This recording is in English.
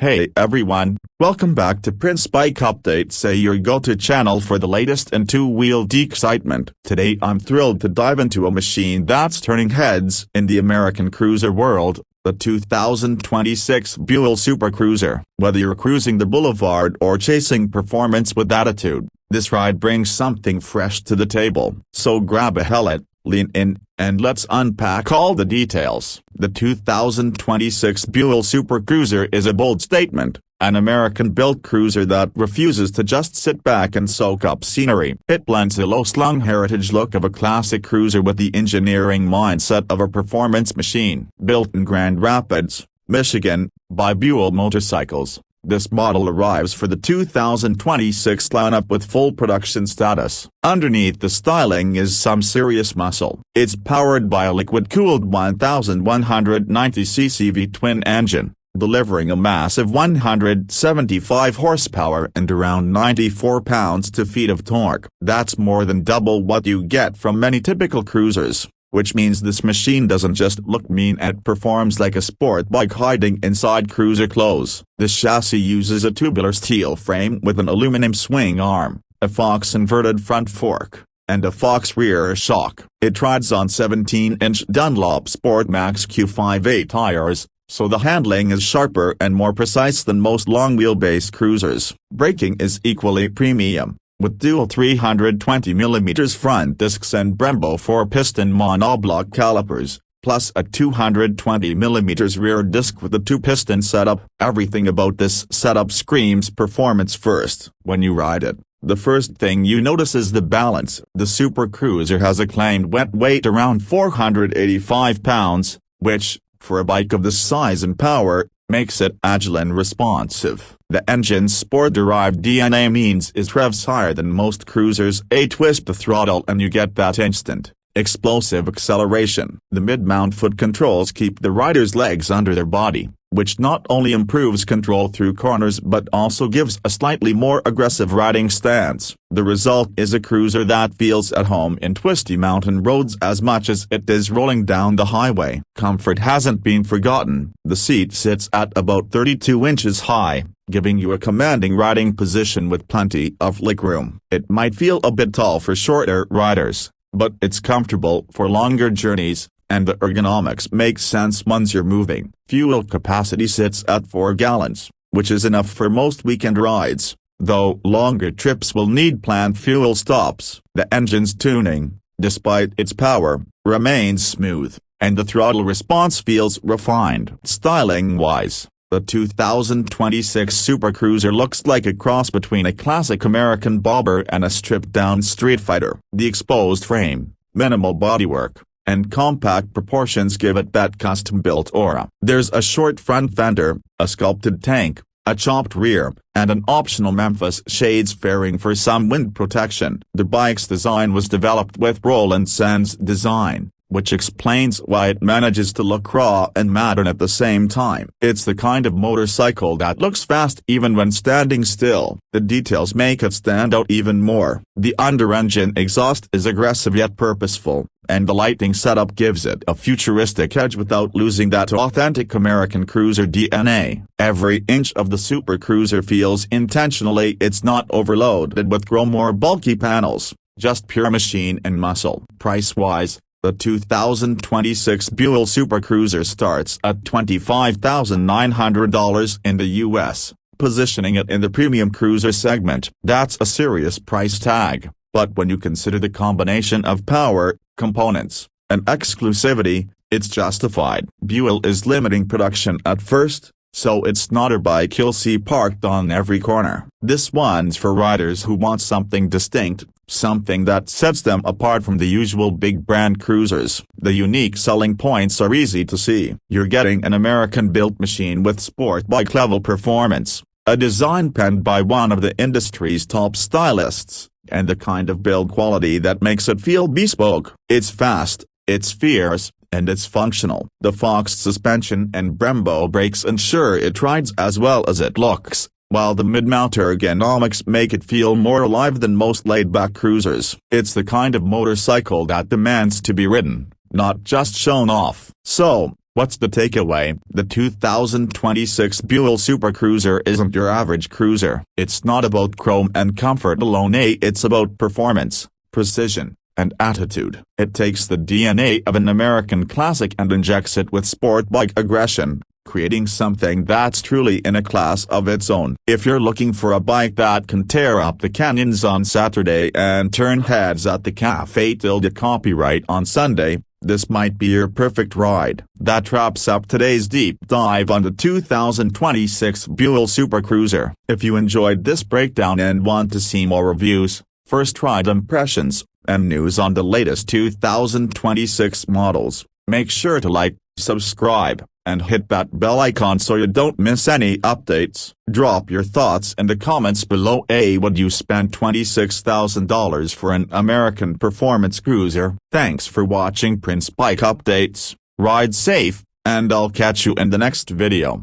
Hey everyone, welcome back to Prince Bike Updates, your go-to channel for the latest in two-wheeled excitement. Today I'm thrilled to dive into a machine that's turning heads in the American cruiser world, the 2026 Buell Super Cruiser. Whether you're cruising the boulevard or chasing performance with attitude, this ride brings something fresh to the table. So grab a helmet, lean in, and let's unpack all the details. The 2026 Buell Super Cruiser is a bold statement, an American-built cruiser that refuses to just sit back and soak up scenery. It blends the low-slung heritage look of a classic cruiser with the engineering mindset of a performance machine. Built in Grand Rapids, Michigan, by Buell Motorcycles, this model arrives for the 2026 lineup with full production status. Underneath the styling is some serious muscle. It's powered by a liquid-cooled 1190cc V-twin engine, delivering a massive 175 horsepower and around 94 pounds-to-feet of torque. That's more than double what you get from many typical cruisers, which means this machine doesn't just look mean, it performs like a sport bike hiding inside cruiser clothes. This chassis uses a tubular steel frame with an aluminum swing arm, a Fox inverted front fork, and a Fox rear shock. It rides on 17-inch Dunlop Sport Max Q58 tires, so the handling is sharper and more precise than most long-wheelbase cruisers. Braking is equally premium, with dual 320mm front discs and Brembo 4-piston monoblock calipers, plus a 220mm rear disc with a 2-piston setup. Everything about this setup screams performance first. When you ride it, the first thing you notice is the balance. The Super Cruiser has a claimed wet weight around 485 pounds, which, for a bike of this size and power, makes it agile and responsive. The engine's sport-derived DNA means it revs higher than most cruisers. Twist the throttle and you get that instant, explosive acceleration. The mid-mount foot controls keep the rider's legs under their body, which not only improves control through corners but also gives a slightly more aggressive riding stance. The result is a cruiser that feels at home in twisty mountain roads as much as it is rolling down the highway. Comfort hasn't been forgotten. The seat sits at about 32 inches high, giving you a commanding riding position with plenty of legroom. It might feel a bit tall for shorter riders, but it's comfortable for longer journeys, and the ergonomics makes sense once you're moving. Fuel capacity sits at 4 gallons, which is enough for most weekend rides, though longer trips will need planned fuel stops. The engine's tuning, despite its power, remains smooth, and the throttle response feels refined. Styling-wise, the 2026 Super Cruiser looks like a cross between a classic American bobber and a stripped-down street fighter. The exposed frame, minimal bodywork, and compact proportions give it that custom-built aura. There's a short front fender, a sculpted tank, a chopped rear, and an optional Memphis shades fairing for some wind protection. The bike's design was developed with Roland Sand's design, which explains why it manages to look raw and modern at the same time. It's the kind of motorcycle that looks fast even when standing still. The details make it stand out even more. The under-engine exhaust is aggressive yet purposeful, and the lighting setup gives it a futuristic edge without losing that authentic American cruiser DNA. Every inch of the Super Cruiser feels intentionally it's not overloaded with chrome or bulky panels, just pure machine and muscle. Price-wise, the 2026 Buell Super Cruiser starts at $25,900 in the US, positioning it in the premium cruiser segment. That's a serious price tag, but when you consider the combination of power, components, and exclusivity, it's justified. Buell is limiting production at first, so it's not a bike you'll see parked on every corner. This one's for riders who want something distinct, something that sets them apart from the usual big brand cruisers. The unique selling points are easy to see. You're getting an American-built machine with sport bike-level performance, a design penned by one of the industry's top stylists, and the kind of build quality that makes it feel bespoke. It's fast, it's fierce, and it's functional. The Fox suspension and Brembo brakes ensure it rides as well as it looks, while the mid-mount ergonomics make it feel more alive than most laid-back cruisers. It's the kind of motorcycle that demands to be ridden, not just shown off. So, What's the takeaway? The 2026 Buell Super Cruiser isn't your average cruiser. It's not about chrome and comfort alone, it's about performance, precision, and attitude. It takes the DNA of an American classic and injects it with sport bike aggression, creating something that's truly in a class of its own. If you're looking for a bike that can tear up the canyons on Saturday and turn heads at the cafe till the copyright on Sunday, this might be your perfect ride. That wraps up today's deep dive on the 2026 Buell Super Cruiser. If you enjoyed this breakdown and want to see more reviews, first-ride impressions, and news on the latest 2026 models, make sure to like, subscribe, and hit that bell icon so you don't miss any updates. Drop your thoughts in the comments below. Would you spend $26,000 for an American performance cruiser? Thanks for watching Prince Bike Updates, ride safe, and I'll catch you in the next video.